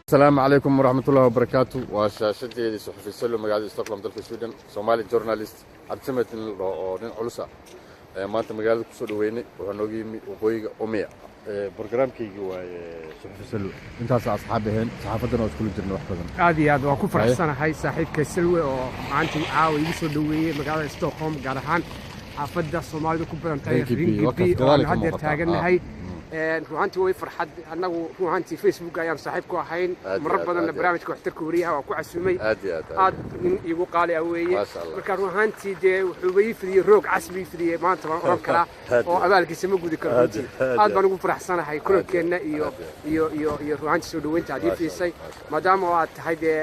السلام عليكم ورحمة الله وبركاته. وشاشتي صحفي سلو مقاعد استقلم دلك السودان سومالي جورناليست عبتمت نين علوسة ما أنت مقاعد كسر ويني وهنوجي وقوي أمية برنامج كي صحفي سلو أنت أصحابي هن صحافتنا وكل جرنا وحدنا هذه وأكون فرحان هاي صاحب كسلوي وعنتي عاوي يسود دوي مقاعد استقلم قارحان عفدة الصومالي كوبرن تاير هذا تاجرنا هاي ruuxantii way farxad anagu ruuxantii Facebook ayaan saaxiib ku ahayn marar badan barnaamijka waxtarka wariyaha waa ku casuumay aad igu qaali aweeye marka ruuxantii de wuxuu way fidiyay roog casbi fidiyay maanta waan oran karaa oo abaalkiisa ma gudi karo aad baan ugu faraxsanahay kulankeena iyo ruuxantii soo dhaweynta hadii fiisay maadaama aad tahay de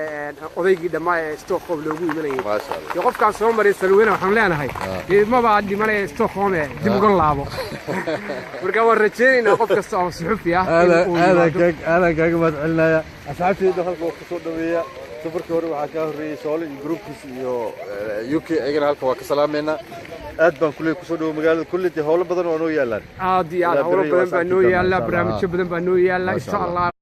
odaygii dhamaa ee Stockholm loogu imanayay iyo qofkaan soo maray salweena waxaan leenahay ma baa dhimanay Stockholm dib uga laabo marka waan rajeynaa قف كسر صحفي أنا كاج ما تعلنا يا أصحابي دخل كسر دوية سوبر كوري وحكاه الرئيس سؤال جروب يوكي أجينا هالك وكسلامنا أدبان كل كسر دو مجال كل تهول بدن ونو يلا عادي هول بدن بنو يلا برامج بدن بنو يلا إن شاء الله